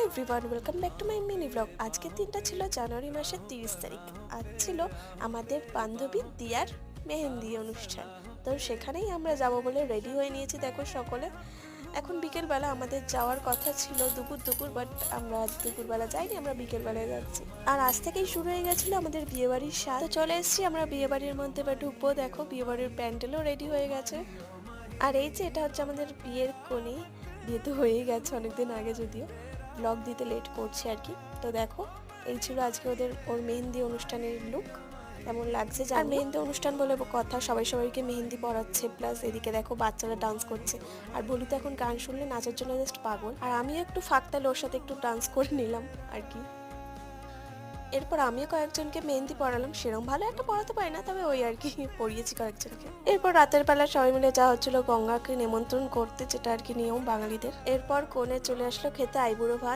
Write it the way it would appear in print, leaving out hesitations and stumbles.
Everyone, welcome back to my mini blog. আজকের দিনটা ছিল জানুয়ারি মাসের 30 তারিখ। আজ ছিল আমাদের বান্ধবী দিয়ার মেহেন্দি অনুষ্ঠান। তো সেখানেই আমরা যাব বলে রেডি হয়ে নিয়েছি। দেখো সকলে। এখন বিকেলবেলা আমাদের যাওয়ার কথা ছিল দুপুর, বাট আমরা দুপুরবেলা যাইনি, আমরা বিকেলবেলায় যাচ্ছি। আর আজ থেকেই শুরু হয়ে গেছিলো আমাদের বিয়েবাড়ির স্বাদ। তো চলে এসেছি আমরা বিয়েবাড়ির মধ্যে, বা ঢুকবো। দেখো বিয়েবাড়ির প্যান্ডেলও রেডি হয়ে গেছে। আর এই যে এটা হচ্ছে আমাদের বিয়ের কোণে। বিয়ে তো হয়েই গেছে অনেকদিন আগে, যদিও ব্লগ দিতে লেট করছি আর কি। তো দেখো, এই ছিল আজকে ওর মেহেন্দি অনুষ্ঠানের লুক। কেমন লাগছে আর মেহেন্দি অনুষ্ঠান বলে কথা, সবাইকে মেহেন্দি পরাচ্ছে, প্লাস এদিকে দেখো বাচ্চারা ডান্স করছে। আর বলি তো এখন গান শুনলে নাচার জন্য জাস্ট পাগল। আর আমিও একটু ফাঁকতালে ওর সাথে একটু ডান্স করে নিলাম আর কি। এরপর আমিও কয়েকজনকে মেহেন্দি পড়ালাম। সেরকম ভালো একটা পড়াতে পারি না, তবে ওই আর কি পড়িয়েছি কয়েকজনকে। এরপর রাতের বেলা সবাই মিলে যাওয়া হচ্ছিল গঙ্গাকে নিমন্ত্রণ করতে, যেটা আর কি নিয়ম বাঙালিদের। এরপর কোণে চলে আসলো খেতে আইবুড়ো ভাত।